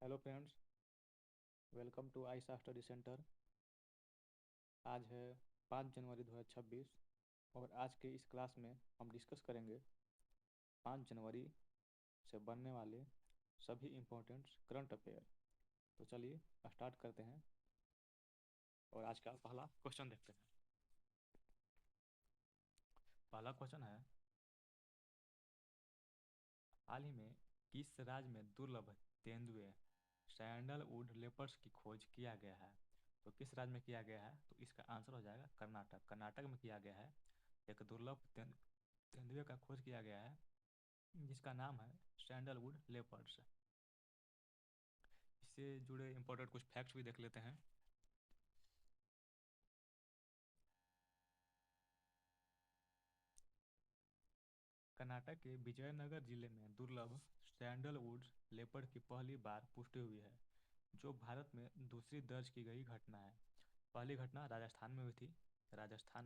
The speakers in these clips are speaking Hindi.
Hello friends, welcome to Ayesha study centre. आज है 5 जनवरी 2026 और आज के इस क्लास में हम डिस्कस करेंगे 5 जनवरी से बनने वाले सभी इम्पोर्टेंट करंट अफेयर। तो चलिए स्टार्ट करते हैं और आज का पहला क्वेश्चन देखते हैं। पहला क्वेश्चन है, हाल ही में किस राज्य में दुर्लभ तेंदुए सैंडलवुड लेपर्ड्स की खोज किया गया है? तो किस राज्य में किया गया है? तो इसका आंसर हो जाएगा कर्नाटक। कर्नाटक में किया गया है एक दुर्लभ तेंदुए का खोज किया गया है जिसका नाम है सैंडलवुड लेपर्ड्स। इससे जुड़े इंपॉर्टेंट कुछ फैक्ट्स भी देख लेते हैं। कर्नाटक के विजयनगर जिले में दुर्लभ सैंडलवुड लेपर्ड की पहली बार पुष्टि हुई है, जो भारत में दूसरी दर्ज की गई घटना है। पहली घटना राजस्थान में हुई थी, राजस्थान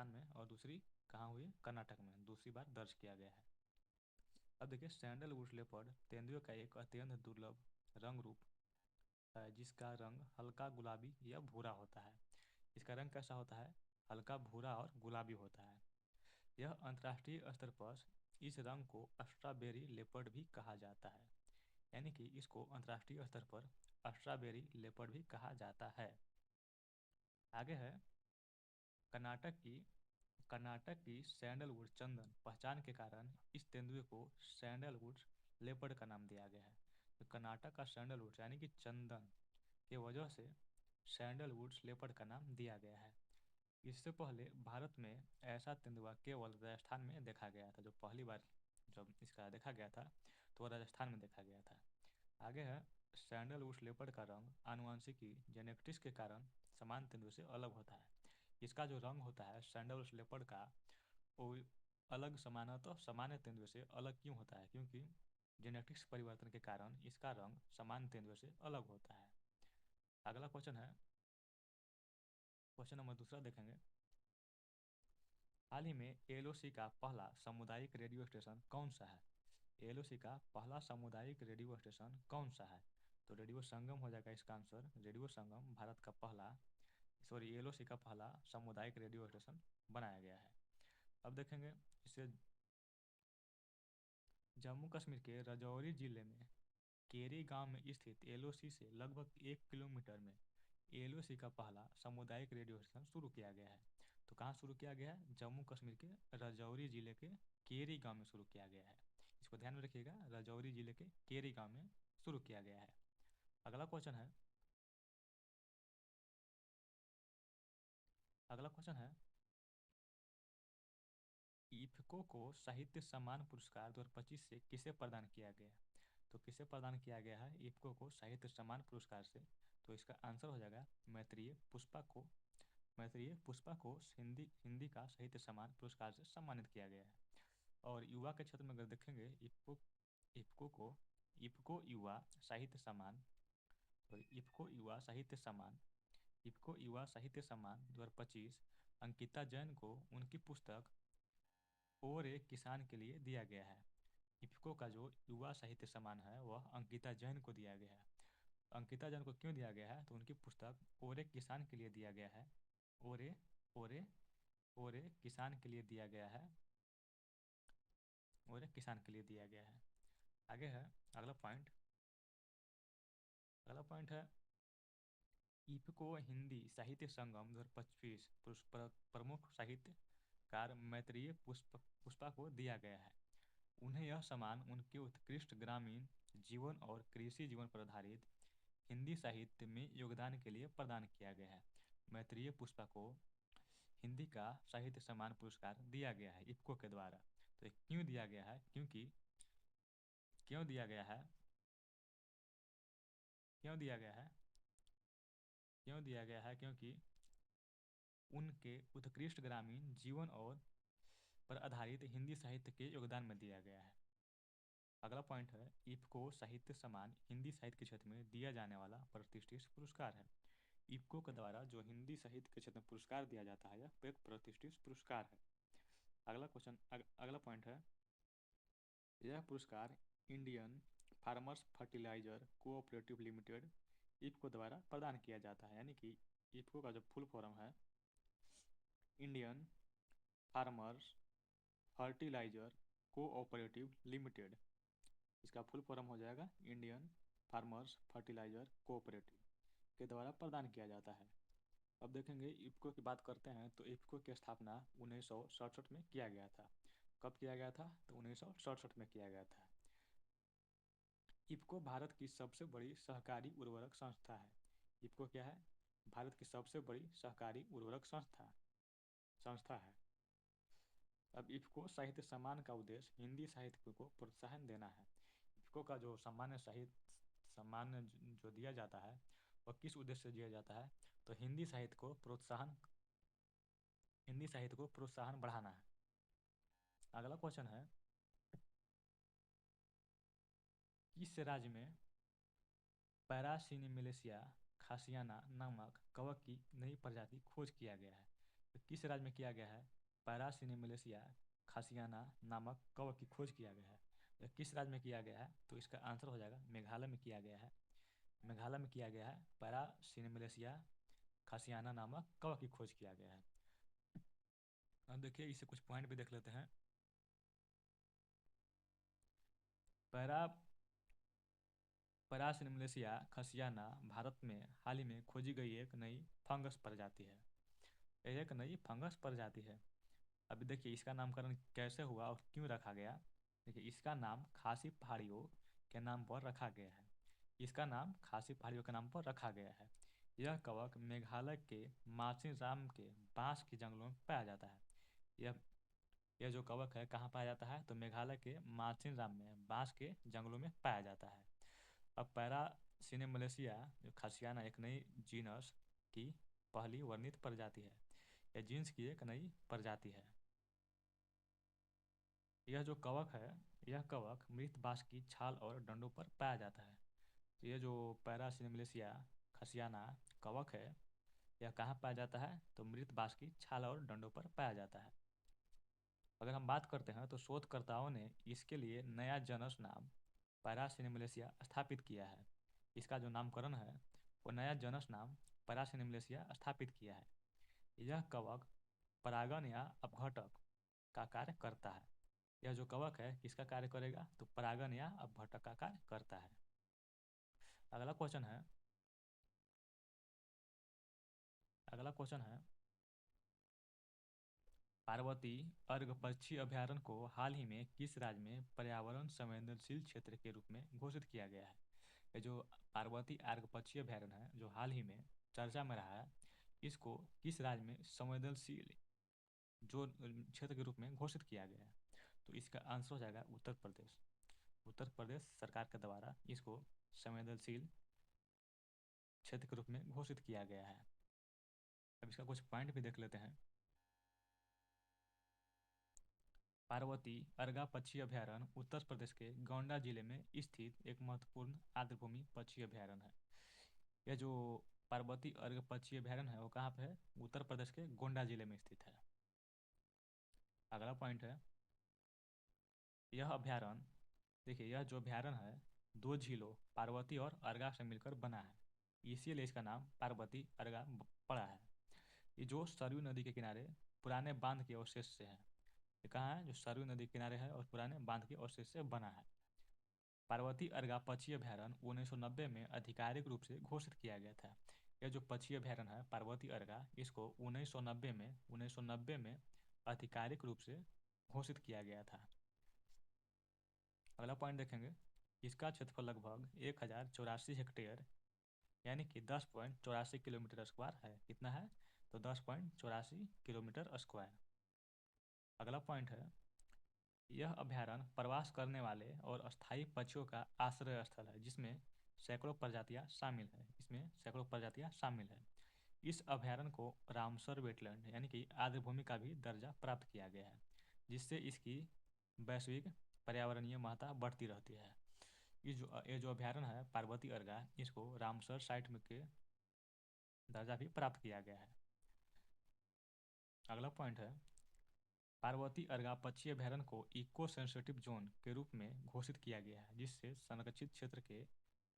में और दूसरी कहाँ हुई? कर्नाटक में दूसरी बार दर्ज किया गया है। अब देखिए, सैंडलवुड लेपर्ड तेंदुए का एक अत्यंत दुर्लभ रंग रूप है जिसका रंग हल्का गुलाबी या भूरा होता है। इसका रंग कैसा होता है? हल्का भूरा और गुलाबी होता है। यह अंतर्राष्ट्रीय स्तर पर इस रंग को स्ट्रॉबेरी लेपर्ड भी कहा जाता है, यानी कि इसको अंतर्राष्ट्रीय स्तर पर स्ट्रॉबेरी लेपर्ड भी कहा जाता है। आगे है, कर्नाटक की कर्नाटक की सैंडलवुड चंदन पहचान के कारण इस तेंदुए को सैंडलवुड लेपर्ड का नाम दिया गया है। तो कर्नाटक का सैंडलवुड यानी कि चंदन के वजह से सैंडलवुड लेपर्ड का नाम दिया गया है। इससे पहले भारत में ऐसा तेंदुआ केवल राजस्थान में देखा गया था। जो पहली बार जब इसका देखा गया था तो वह राजस्थान में देखा गया था। आगे है, सैंडलवुड लेपर्ड का रंग आनुवंशिकी जेनेटिक्स के कारण समान तेंदुए से अलग होता है। इसका जो रंग होता है सैंडलवुड लेपर्ड का, वो अलग सामान्य तेंदुए से अलग क्यों होता है? क्योंकि जेनेटिक्स परिवर्तन के कारण इसका रंग सामान्य तेंदुए से अलग होता है। अगला क्वेश्चन है, क्वेश्चन नंबर दूसरा देखेंगे। हाल ही में एलओसी का पहला सामुदायिक रेडियो स्टेशन कौन सा है? एलओसी का पहला सामुदायिक रेडियो स्टेशन कौन सा है? तो रेडियो संगम हो जाएगा इसका आंसर। रेडियो संगम भारत का पहला एलओसी का पहला सामुदायिक रेडियो स्टेशन बनाया गया है। अब देखेंगे इसे, जम्मू कश्मीर के राजौरी जिले में केरी गांव में स्थित एलओसी से लगभग 1 किलोमीटर में एलओसी का पहला सामुदायिक रेडियो स्टेशन शुरू किया गया है। तो कहाँ शुरू किया गया है? जम्मू कश्मीर के राजौरी जिले के केरी गांव में शुरू किया गया है। इसको ध्यान में रखिएगा, राजौरी जिले के केरी गांव में शुरू किया गया है। अगला क्वेश्चन है, अगला क्वेश्चन है, इफ्को को साहित्य सम्मान पुरस्कार 2025 से किसे प्रदान किया गया? तो किसे प्रदान किया गया है इफ्को को साहित्य सम्मान पुरस्कार से? तो इसका आंसर हो जाएगा मैत्रेयी पुष्पा को। मैत्रेयी पुष्पा को हिंदी हिंदी का साहित्य सम्मान पुरस्कार से सम्मानित किया गया है। और युवा के क्षेत्र में अगर देखेंगे, इफ्को को इफ्को युवा साहित्य सम्मान इफ्को युवा साहित्य सम्मान इफ्को युवा साहित्य सम्मान 2025 अंकिता जैन को उनकी पुस्तक और एक किसान के लिए दिया गया है। इफ्को का जो युवा साहित्य सम्मान है वह अंकिता जैन को दिया गया है। अंकिता जैन को क्यों दिया गया है? तो उनकी पुस्तक और एक किसान के लिए दिया गया है। ओरे ओरे ओरे किसान के लिए दिया गया है। और एक किसान के लिए दिया गया है। आगे है, अगला पॉइंट अगला पॉइंट है, इफ्को हिंदी साहित्य संगम 2025 प्रमुख साहित्यकार मैत्रेयी पुष्पा को दिया गया है। उन्हें यह सम्मान उनके उत्कृष्ट ग्रामीण जीवन और कृषि जीवन पर आधारित हिंदी साहित्य में योगदान के लिए प्रदान किया गया है। मैत्रेयी पुष्पा को हिंदी का साहित्य सम्मान पुरस्कार दिया गया है इफ्को के द्वारा। तो क्यों दिया गया है? क्यों दिया गया है क्यों दिया गया है क्यों दिया गया है? क्योंकि उनके उत्कृष्ट ग्रामीण जीवन और पर आधारित हिंदी साहित्य के योगदान में दिया गया है। अगला पॉइंट है, इफ्को साहित्य सम्मान हिंदी साहित्य के क्षेत्र में दिया जाने वाला प्रतिष्ठित पुरस्कार है। इफ्को के द्वारा जो हिंदी साहित्य के क्षेत्र में पुरस्कार दिया जाता है यह एक प्रतिष्ठित पुरस्कार है। अगला पॉइंट है, यह पुरस्कार Indian farmers fertiliser cooperative limited IFFCO द्वारा प्रदान किया जाता है। यानी कि इफ्को का जो फुल फॉर्म है Indian farmers fertiliser cooperative limited, इसका फुल फॉर्म हो जाएगा इंडियन फार्मर्स फर्टिलाइजर कोऑपरेटिव के द्वारा प्रदान किया जाता है। अब देखेंगे इफ्को की बात करते हैं तो इफ्को की स्थापना 1967 में किया गया था। कब किया गया था? तो 1967 में किया गया था। इफ्को भारत की सबसे बड़ी सहकारी उर्वरक संस्था है। इफ्को क्या है? भारत की सबसे बड़ी सहकारी उर्वरक संस्था है। अब इफ्को साहित्य सम्मान का उद्देश्य हिंदी साहित्य को प्रोत्साहन देना है। इफ्को का जो सामान्य साहित्य सम्मान जो दिया जाता है वह किस उद्देश्य से दिया जाता है? तो हिंदी साहित्य को प्रोत्साहन बढ़ाना है। अगला क्वेश्चन है, किस राज्य में पैरासिनेमिलेसिया खासियाना नामक कवक की नई प्रजाति खोज किया गया है? तो किस राज्य में किया गया है? पैरासिनेमिलेसिया खासियाना नामक कवक की खोज किया गया है। तो किस राज्य में किया गया है? तो इसका आंसर हो जाएगा मेघालय में किया गया है। मेघालय में किया गया है पैरासिनेमिलेसिया खासियाना नामक कवक की खोज किया गया है। अब देखिए इसे कुछ पॉइंट भी देख लेते हैं। पैरासिनेमिलेसिया खासियाना भारत में हाल ही में खोजी गई एक नई फंगस प्रजाति है। यह एक नई फंगस प्रजाति है। अभी देखिए इसका नामकरण कैसे हुआ और क्यों रखा गया। देखिए इसका नाम खासी पहाड़ियों के नाम पर रखा गया है। इसका नाम खासी पहाड़ियों के नाम पर रखा गया है। यह कवक मेघालय के माचिराम के बांस के जंगलों में पाया जाता है। यह जो कवक है कहाँ पाया जाता है? तो मेघालय के माचिराम में बांस के जंगलों में पाया जाता है। अब पैरासिनेमिलेसिया जो खासियाना एक नई जीनस की पहली वर्णित प्रजाति है। यह जीन्स की एक नई प्रजाति है। यह जो कवक है यह कवक मृत बांस की छाल और डंडों पर पाया जाता है। तो यह जो पैरासिनेमिलेसिया खासियाना कवक है यह कहाँ पाया जाता है? तो मृत बांस की छाल और डंडों पर पाया जाता है। अगर हम बात करते हैं तो शोधकर्ताओं ने इसके लिए नया जनस नाम पैरासिनेमिलेसिया स्थापित किया है। इसका जो नामकरण है वो नया जनस नाम पैरासिनेमिलेसिया स्थापित किया है। यह कवक परागण या अपघटक का कार्य करता है। यह जो कवक है किसका कार्य करेगा? तो परागण या अपघटक का कार्य करता है। अगला क्वेश्चन है पार्वती अर्घ पक्षी अभयारण्य को हाल ही में किस राज्य में पर्यावरण संवेदनशील क्षेत्र के रूप में घोषित किया गया है? ये जो पार्वती अर्घ पक्षी अभयारण्य है जो हाल ही में चर्चा में रहा है, इसको किस राज्य में संवेदनशील जो क्षेत्र के रूप में घोषित किया गया है? तो इसका आंसर हो जाएगा उत्तर प्रदेश। उत्तर प्रदेश सरकार के द्वारा इसको संवेदनशील क्षेत्र के रूप में घोषित किया गया है। अब इसका कुछ पॉइंट भी देख लेते हैं। पार्वती अर्गा पक्षी अभयारण्य उत्तर प्रदेश के गोंडा जिले में स्थित एक महत्वपूर्ण आर्द्रभूमि पक्षी अभयारण्य है। यह जो पार्वती अर्ग पक्षी अभयारण्य है वो कहाँ पे है? उत्तर प्रदेश के गोंडा जिले में स्थित है। अगला पॉइंट है यह अभयारण्य, देखिए यह जो अभयारण्य है दो झीलों पार्वती और अर्गा से मिलकर बना है, इसीलिए इसका नाम पार्वती अर्गा पड़ा है। ये जो सरयू नदी के किनारे पुराने बांध के अवशेष से है। ये कहाँ है? जो सरयू नदी के किनारे है और पुराने बांध के अवशेष से बना है। पार्वती अर्गा पक्षी अभयारण्य 1990 में आधिकारिक रूप से घोषित किया गया था। यह जो पक्षी अभयारण्य है पार्वती अर्गा इसको 1990 में आधिकारिक रूप से घोषित किया गया था। अगला पॉइंट देखेंगे, इसका क्षेत्रफल लगभग 1084 हेक्टेयर यानी कि 10.84 किलोमीटर स्क्वायर है। कितना है? तो 10.84 किलोमीटर स्क्वायर। अगला पॉइंट है यह अभयारण्य प्रवास करने वाले और अस्थायी पक्षियों का आश्रय स्थल है जिसमें सैकड़ों प्रजातियां शामिल है। इस अभयारण्य को रामसर वेटलैंड यानी कि आर्द्रभूमि का भी दर्जा प्राप्त किया गया है, जिससे इसकी वैश्विक पर्यावरणीय महत्ता बढ़ती रहती है। ये जो अभयारण्य है पार्वती अर्गा इसको रामसर साइट में के दर्जा भी प्राप्त किया गया है। अगला पॉइंट है पार्वती अर्गापक्षी अभयारण्य को इको सेंसिटिव जोन के रूप में घोषित किया गया है, जिससे संरक्षित क्षेत्र के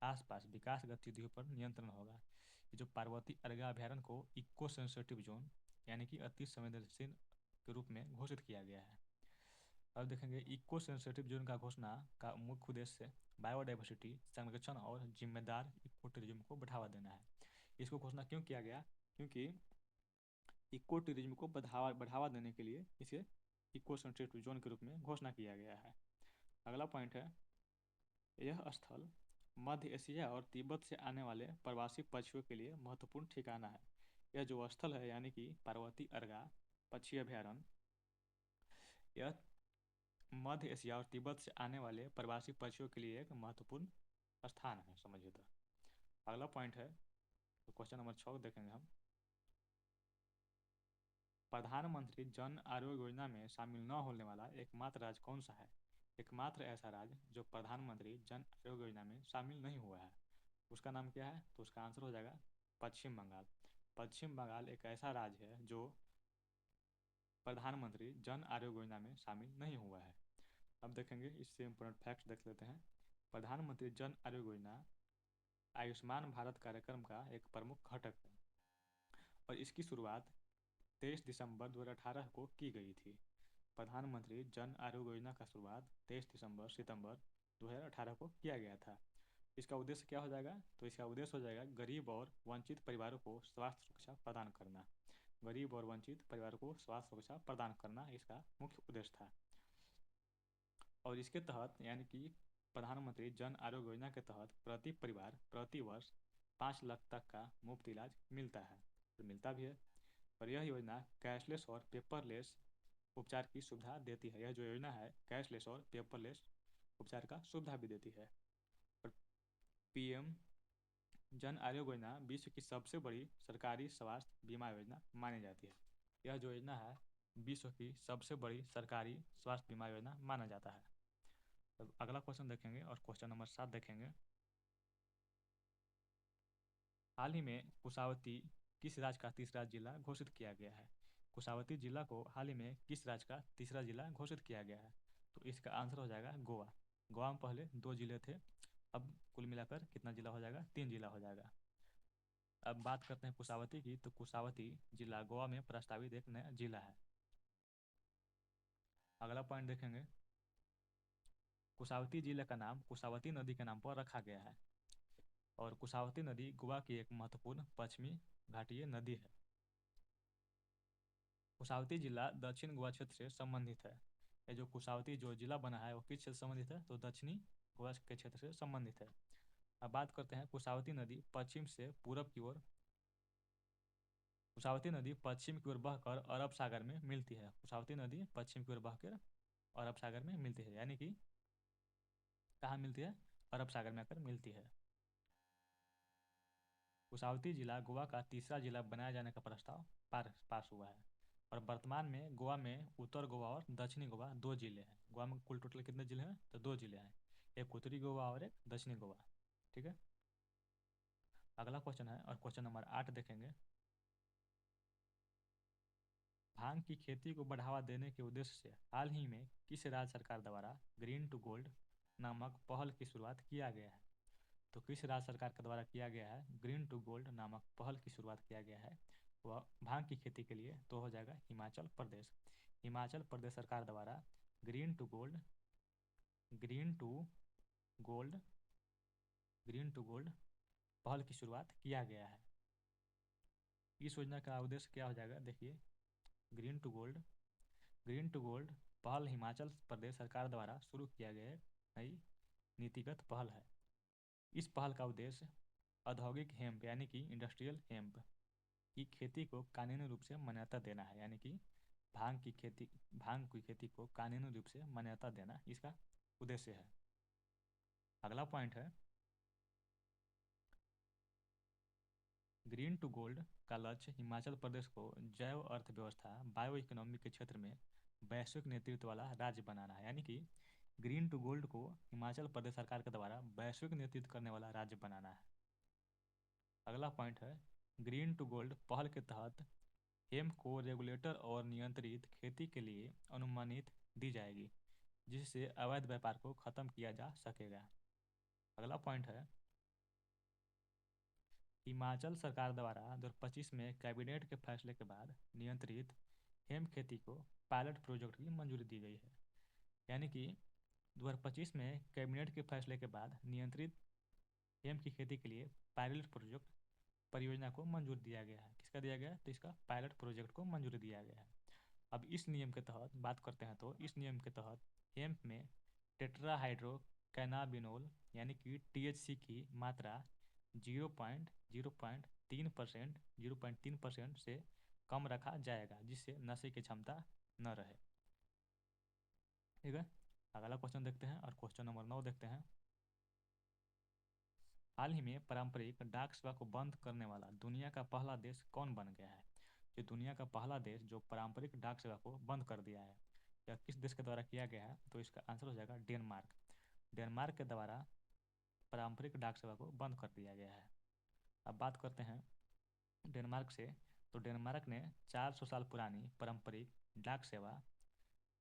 आसपास विकास गतिविधियों पर नियंत्रण होगा। ये जो पार्वती अर्गा अभयारण्य को इको सेंसिटिव जोन यानी कि अति संवेदनशील के रूप में घोषित किया गया है। अब देखेंगे इको सेंसिटिव जोन का घोषणा का मुख्य उद्देश्य बायोडाइवर्सिटी संरक्षण और जिम्मेदार इको टूरिज्म को बढ़ावा देना है। इसको घोषणा क्यों किया गया? क्योंकि इको टूरिज्म को बढ़ावा देने के लिए इसे इको सेंसिटिव जोन के रूप में घोषणा किया गया है। अगला पॉइंट है, यह स्थल मध्य एशिया और तिब्बत से आने वाले प्रवासी पक्षियों के लिए महत्वपूर्ण ठिकाना है। यह जो स्थल है यानी कि पार्वती अर्गा पक्षी अभयारण्य, यह मध्य एशिया और तिब्बत से आने वाले प्रवासी पक्षियों के लिए एक महत्वपूर्ण स्थान है, समझिए। तो अगला पॉइंट है, तो क्वेश्चन नंबर 6 देखेंगे हम। प्रधानमंत्री जन आरोग्य योजना में शामिल न होने वाला एकमात्र राज्य कौन सा है? एकमात्र ऐसा राज्य जो प्रधानमंत्री जन आरोग्य योजना में शामिल नहीं हुआ है, उसका नाम क्या है? तो उसका आंसर हो जाएगा पश्चिम बंगाल। पश्चिम बंगाल एक ऐसा राज्य है जो प्रधानमंत्री जन आरोग्य योजना में शामिल नहीं हुआ है। अब देखेंगे, इससे इम्पोर्टेंट फैक्ट्स देख लेते हैं। प्रधानमंत्री जन आरोग्य योजना आयुष्मान भारत कार्यक्रम का एक प्रमुख घटक है और इसकी शुरुआत 23 दिसंबर 2018 को की गई थी। प्रधानमंत्री जन आरोग्य योजना का शुरुआत 23 सितंबर 2018 को किया गया था। इसका उद्देश्य क्या हो जाएगा? तो इसका उद्देश्य हो जाएगा गरीब और वंचित परिवारों को स्वास्थ्य सुरक्षा प्रदान करना। गरीब और वंचित परिवारों को स्वास्थ्य सुरक्षा प्रदान करना इसका मुख्य उद्देश्य था। और इसके तहत यानी कि प्रधानमंत्री जन आरोग्य योजना के तहत प्रति परिवार प्रति वर्ष 5 लाख तक का मुफ्त इलाज मिलता है, तो मिलता भी है। और यह योजना कैशलेस और पेपरलेस उपचार की सुविधा देती है। यह जो योजना है कैशलेस और पेपरलेस उपचार का सुविधा भी देती है। और पीएम जन आरोग्य योजना विश्व की सबसे बड़ी सरकारी स्वास्थ्य बीमा योजना मानी जाती है। यह जो योजना है विश्व की सबसे बड़ी सरकारी स्वास्थ्य बीमा योजना माना जाता है। अब अगला क्वेश्चन देखेंगे और क्वेश्चन नंबर 7 देखेंगे। हाल ही में कुशावती किस राज्य का तीसरा जिला घोषित किया गया है? कुशावती जिला को हाल ही में किस राज्य का तीसरा जिला घोषित किया गया है? तो इसका आंसर हो जाएगा गोवा। गोवा में पहले 2 जिले थे, अब कुल मिलाकर कितना जिला हो जाएगा? 3 जिला हो जाएगा। अब बात करते हैं कुशावती की, तो कुशावती जिला गोवा में प्रस्तावित एक नया जिला है। अगला पॉइंट देखेंगे, कुशावती जिले का नाम कुशावती नदी के नाम पर रखा गया है और कुशावती नदी गोवा की एक महत्वपूर्ण पश्चिमी घाटीय नदी है। कुशावती जिला दक्षिण गोवा क्षेत्र से संबंधित है। ये जो कुशावती जो जिला बना है वो किस क्षेत्र से संबंधित है? तो दक्षिणी गोवा के क्षेत्र से संबंधित है। अब बात करते हैं कुशावती नदी पश्चिम से पूरब की ओर, कुशावती नदी पश्चिम की ओर बहकर अरब सागर में मिलती है। कुशावती नदी पश्चिम की ओर बहकर अरब सागर में मिलती है, यानी कि कहाँ मिलती है? अरब सागर में आकर मिलती है। कुशावती जिला गोवा का तीसरा जिला बनाए जाने का प्रस्ताव पास हुआ है और वर्तमान में गोवा में उत्तर गोवा और दक्षिणी गोवा 2 जिले हैं। गोवा में कुल टोटल कितने जिले हैं? तो 2 जिले हैं, एक उत्तरी गोवा और एक दक्षिणी गोवा। ठीक है, अगला क्वेश्चन है और क्वेश्चन नंबर 8 देखेंगे। भांग की खेती को बढ़ावा देने के उद्देश्य से हाल ही में किस राज्य सरकार द्वारा ग्रीन टू गोल्ड नामक पहल की शुरुआत किया गया है? तो किस राज्य सरकार के द्वारा किया गया है ग्रीन टू गोल्ड नामक पहल की शुरुआत किया गया है? वह भांग की खेती के लिए तो हो जाएगा हिमाचल प्रदेश। हिमाचल प्रदेश सरकार द्वारा green to gold green to gold green to gold पहल की शुरुआत किया गया है। इस योजना का उद्देश्य क्या हो जाएगा? देखिए, ग्रीन टू गोल्ड पहल हिमाचल प्रदेश सरकार द्वारा शुरू किया गया एक नई नीतिगत पहल है। इस पहल का उद्देश्य औद्योगिक हेम्प यानी कि इंडस्ट्रियल हेम्प की खेती को कानूनी रूप से मान्यता देना है, यानी कि भांग की खेती को कानूनी रूप से मान्यता देना इसका उद्देश्य है। अगला पॉइंट है, ग्रीन टू गोल्ड का लक्ष्य हिमाचल प्रदेश को जैव अर्थव्यवस्था बायो इकोनॉमी के क्षेत्र में वैश्विक नेतृत्व वाला राज्य बनाना है, यानी कि ग्रीन टू गोल्ड को हिमाचल प्रदेश सरकार के द्वारा वैश्विक नेतृत्व करने वाला राज्य बनाना है। अगला पॉइंट है, ग्रीन टू गोल्ड पहल के तहत हेम्प को रेगुलेटर और नियंत्रित खेती के लिए अनुमानित दी जाएगी, जिससे अवैध व्यापार को खत्म किया जा सकेगा। अगला पॉइंट है, हिमाचल सरकार द्वारा 2025 में कैबिनेट के फैसले के बाद नियंत्रित हेम्प खेती को पायलट प्रोजेक्ट की मंजूरी दी गई है। यानी कि 2025 में कैबिनेट के फैसले के बाद नियंत्रित हेम्प की खेती के लिए पायलट प्रोजेक्ट परियोजना को मंजूरी दिया गया है। किसका दिया गया है? तो इसका पायलट प्रोजेक्ट को मंजूरी दिया गया है। अब इस नियम के तहत बात करते हैं, तो इस नियम के तहत हेम्प में टेट्राहाइड्रो कैनाबिनोल यानी कि THC की मात्रा 0.3% से कम रखा जाएगा, जिससे नशे की क्षमता न रहे। ठीक है, अगला क्वेश्चन देखते हैं और क्वेश्चन नंबर 9 देखते हैं। हाल ही में पारंपरिक डाक सेवा को बंद करने वाला दुनिया का पहला देश कौन बन गया है? जो दुनिया का पहला देश जो पारंपरिक डाक सेवा को बंद कर दिया है, यह किस देश के द्वारा किया गया है? तो इसका आंसर हो जाएगा डेनमार्क। डेनमार्क के द्वारा पारंपरिक डाक सेवा को बंद कर दिया गया है। अब बात करते हैं डेनमार्क से, तो डेनमार्क ने 400 साल पुरानी पारंपरिक डाक सेवा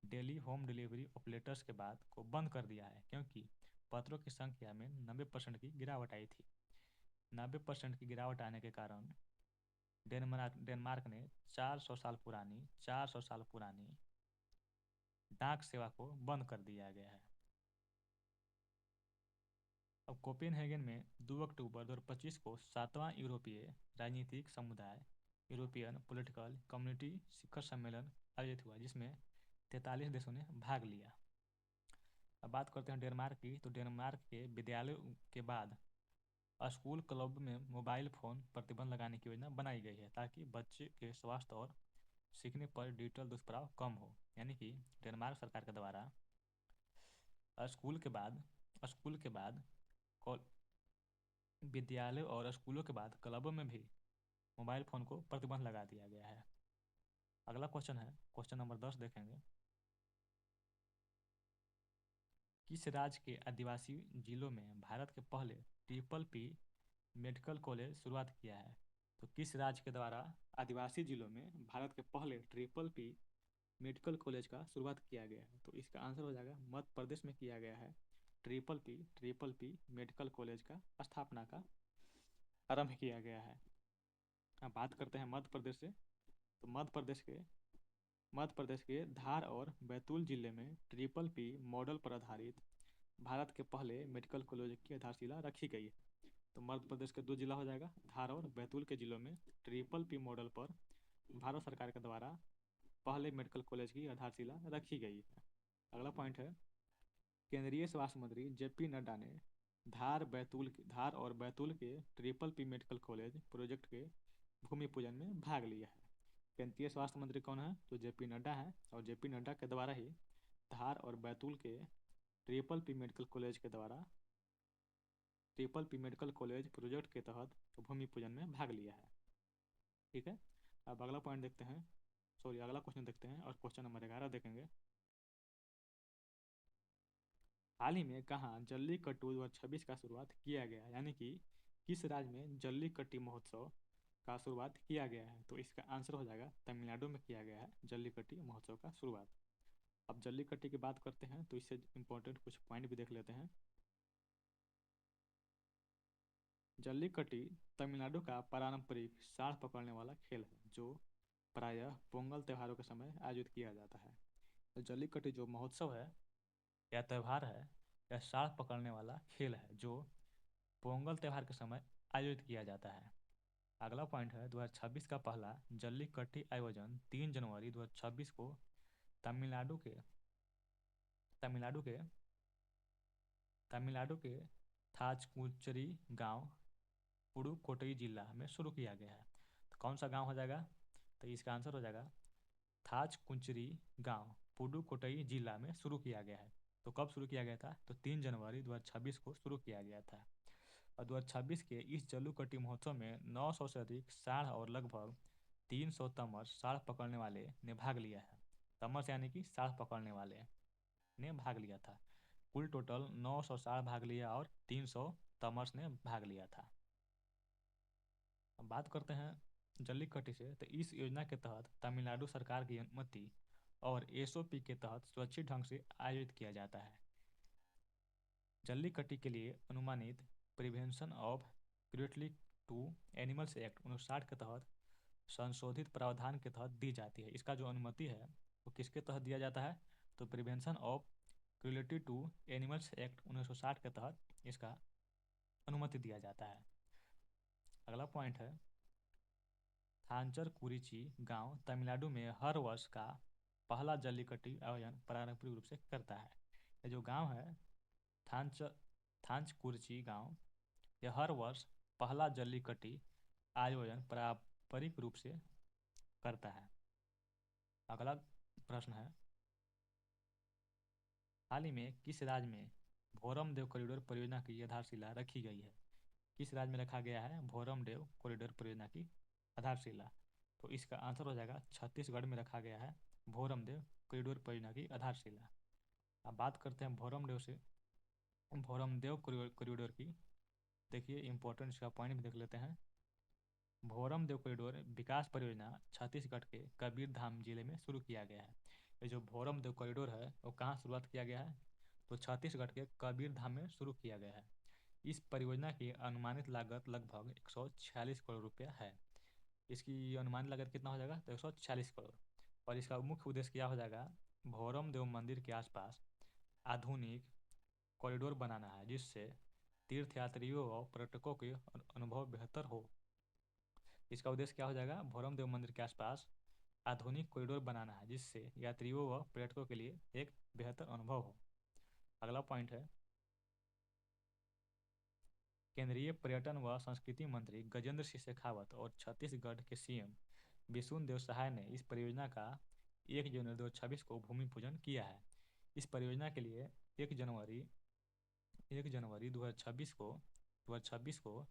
डेली होम डिलीवरी ऑपरेटर्स के बाद को बंद कर दिया है, क्योंकि पत्रों की संख्या में 90% की गिरावट आई थी। 90% की गिरावट आने के कारण डेनमार्क ने 400 साल पुरानी डाक सेवा को बंद कर दिया गया है। अब कोपेनहेगन में 2 अक्टूबर 2025 को 7वां यूरोपीय राजनीतिक समुदाय यूरोपियन पॉलिटिकल कम्युनिटी शिखर सम्मेलन आयोजित हुआ, जिसमें 43 देशों ने भाग लिया। अब बात करते हैं डेनमार्क की, तो डेनमार्क के विद्यालयों के बाद स्कूल क्लब में मोबाइल फ़ोन प्रतिबंध लगाने की योजना बनाई गई है, ताकि बच्चे के स्वास्थ्य और सीखने पर डिजिटल दुष्प्रभाव कम हो। यानी कि डेनमार्क सरकार के द्वारा स्कूल के बाद विद्यालय और स्कूलों के बाद क्लबों में भी मोबाइल फ़ोन को प्रतिबंध लगा दिया गया है। अगला क्वेश्चन है, क्वेश्चन नंबर 10 देखेंगे। किस राज्य के आदिवासी जिलों में भारत के पहले PPP मेडिकल कॉलेज शुरुआत किया है? तो किस राज्य के द्वारा आदिवासी जिलों में भारत के पहले PPP मेडिकल कॉलेज का शुरुआत किया गया है? तो इसका आंसर हो जाएगा मध्य प्रदेश में किया गया है। PPP मेडिकल कॉलेज का स्थापना का आरंभ किया गया है। अब बात करते हैं मध्य प्रदेश से, तो मध्य प्रदेश के धार और बैतूल जिले में PPP मॉडल पर आधारित भारत के पहले मेडिकल कॉलेज की आधारशिला रखी गई है। तो मध्य प्रदेश के 2 जिला हो जाएगा, धार और बैतूल के जिलों में PPP मॉडल पर भारत सरकार के द्वारा पहले मेडिकल कॉलेज की आधारशिला रखी गई है। अगला पॉइंट है, केंद्रीय स्वास्थ्य मंत्री JP नड्डा ने धार और बैतूल के PPP मेडिकल कॉलेज प्रोजेक्ट के भूमि पूजन में भाग लिया है। केंद्रीय स्वास्थ्य मंत्री कौन है? तो JP नड्डा है, और JP नड्डा के द्वारा ही धार और बैतूल के PPP मेडिकल कॉलेज के द्वारा PPP मेडिकल कॉलेज प्रोजेक्ट के तहत भूमि पूजन में भाग लिया है। ठीक है, अब अगला पॉइंट देखते हैं, अगला क्वेश्चन देखते हैं और क्वेश्चन नंबर 11 देखेंगे। हाल ही में कहाँ जल्लीकट्टू 2026 का शुरुआत किया गया, यानी कि किस राज्य में जल्लीकट्टी महोत्सव का शुरुआत किया गया है? तो इसका आंसर हो जाएगा तमिलनाडु में किया गया है जल्लीकट्टी महोत्सव का शुरुआत। अब जल्लीकट्टी की बात करते हैं, तो इससे इम्पोर्टेंट कुछ पॉइंट भी देख लेते हैं। जल्लीकट्टी तमिलनाडु का पारंपरिक सांड पकड़ने वाला खेल है, जो प्रायः पोंगल त्योहारों के समय आयोजित किया जाता है। तो जल्लीकट्टी जो महोत्सव है या त्यौहार है, यह सांड पकड़ने वाला खेल है जो पोंगल त्यौहार के समय आयोजित किया जाता है। अगला पॉइंट है, 2026 का पहला जल्लीकट्टी आयोजन 3 जनवरी 2026 को तमिलनाडु के थाचकुचरी गांव पुडुकोट्टई जिला में शुरू किया गया है। तो कौन सा गांव हो जाएगा? तो इसका आंसर हो जाएगा थाचकुचरी गांव पुडुकोट्टई जिला में शुरू किया गया है। तो कब शुरू किया गया था? तो 3 जनवरी 2026 को शुरू किया गया था। और 2026 के इस जल्लीकट्टी महोत्सव में 900 से अधिक सांड और लगभग 300 तमस सांड पकड़ने वाले ने भाग लिया है। तमस यानी कि सांड पकड़ने वाले ने भाग लिया था। कुल टोटल 900 सांड भाग लिया और 300 तमस ने भाग लिया था। अब बात करते हैं जल्लीकट्टी से, तो इस योजना के तहत तमिलनाडु सरकार की अनुमति और एसओपी के तहत सुरक्षित ढंग से आयोजित किया जाता है। जल्लीकट्टी के लिए अनुमानित prevention of cruelty to animals act 1960 के तहत संशोधित प्रावधान के तहत दी जाती है। इसका जो अनुमति है वो किसके तहत दिया जाता है? तो prevention of cruelty to animals act 1960 के तहत इसका अनुमति दिया जाता है। अगला पॉइंट है, थांचर कुरिची गांव तमिलनाडु में हर वर्ष का पहला जल्लीकट्टी आयोजन पारंपरिक रूप से करता है। ये जो गांव है थांचकुरिची गांव, यह हर वर्ष पहला जल्लीकट्टी आयोजन पारंपरिक रूप से करता है। अगला प्रश्न है, हाल ही में किस राज्य में भोरमदेव कॉरिडोर परियोजना की आधारशिला रखी गई है? किस राज्य में रखा गया है भोरमदेव कॉरिडोर परियोजना की आधारशिला? तो इसका आंसर हो जाएगा छत्तीसगढ़ में रखा गया है भोरमदेव कॉरिडोर परियोजना की आधारशिला। अब बात करते हैं भोरमदेव कॉरिडोर की। देखिए इंपॉर्टेंट इसका पॉइंट भी देख लेते हैं। भोरमदेव कॉरिडोर विकास परियोजना छत्तीसगढ़ के कबीरधाम जिले में शुरू किया गया है। ये जो भोरमदेव कॉरिडोर है वो कहाँ शुरुआत किया गया है? तो छत्तीसगढ़ के कबीरधाम में शुरू किया गया है। इस परियोजना की अनुमानित लागत लगभग 146 करोड़ रुपया है। इसकी अनुमानित लागत कितना हो जाएगा? तो 146 करोड़। और इसका मुख्य उद्देश्य क्या हो जाएगा? भोरमदेव मंदिर के आसपास आधुनिक कॉरिडोर बनाना है जिससे तीर्थयात्रियों और पर्यटकों के अनुभव बेहतर हो। इसका उद्देश्य क्या हो जाएगा? भोरमदेव मंदिर के आसपास आधुनिक कॉरिडोर बनाना है जिससे यात्रियों व पर्यटकों के लिए एक बेहतर अनुभव हो। अगला पॉइंट है, केंद्रीय पर्यटन व संस्कृति मंत्री गजेंद्र सिंह शेखावत और छत्तीसगढ़ के सीएम विष्णुदेव साय ने इस परियोजना का 1 जनवरी 2026 को भूमि पूजन किया है। इस परियोजना के लिए 1 जनवरी 2026 को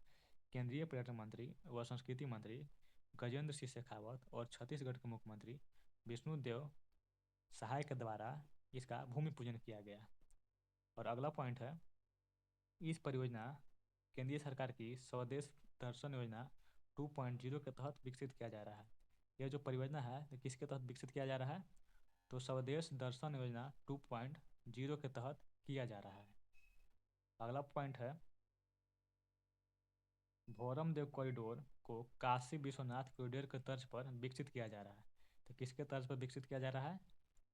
केंद्रीय पर्यटन मंत्री व संस्कृति मंत्री गजेंद्र सिंह शेखावत और छत्तीसगढ़ के मुख्यमंत्री विष्णुदेव साय के द्वारा इसका भूमि पूजन किया गया। और अगला पॉइंट है, इस परियोजना केंद्रीय सरकार की स्वदेश दर्शन योजना 2.0 के तहत विकसित किया जा रहा है। यह जो परियोजना है तो किसके तहत विकसित किया जा रहा है? तो स्वदेश दर्शन योजना 2.0 के तहत किया जा रहा है। अगला पॉइंट है, भोरमदेव कॉरिडोर को काशी विश्वनाथ कॉरिडोर के तर्ज पर विकसित किया जा रहा है। तो किसके तर्ज पर विकसित किया जा रहा है?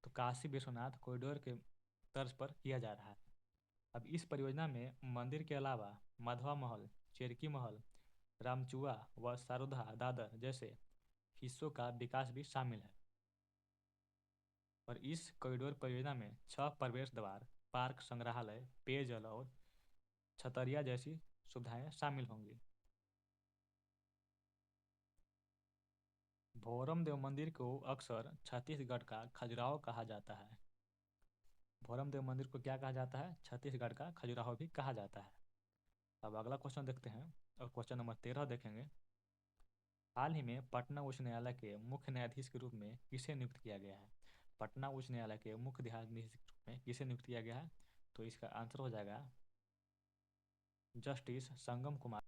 तो काशी विश्वनाथ कॉरिडोर के तर्ज पर किया जा रहा है। अब इस परियोजना में मंदिर के अलावा माधवा महल, चेरकी महल, रामचुआ व सारोधा दादर जैसे हिस्सों का विकास भी शामिल है। और इस कॉरिडोर परियोजना में 6 प्रवेश द्वार, पार्क, संग्रहालय, पेयजल और छतरिया जैसी सुविधाएं शामिल होंगी। भोरमदेव मंदिर को अक्सर छत्तीसगढ़ का खजुराहो कहा जाता है। भोरमदेव मंदिर को क्या कहा जाता है? छत्तीसगढ़ का खजुराहो भी कहा जाता है। अब अगला क्वेश्चन देखते हैं और क्वेश्चन नंबर 13 देखेंगे। हाल ही में पटना उच्च न्यायालय के मुख्य न्यायाधीश के रूप में किसे नियुक्त किया गया है? पटना उच्च न्यायालय के मुख्य न्यायाधीश के रूप में किसे नियुक्त किया गया है? तो इसका आंसर हो जाएगा जस्टिस संगम कुमार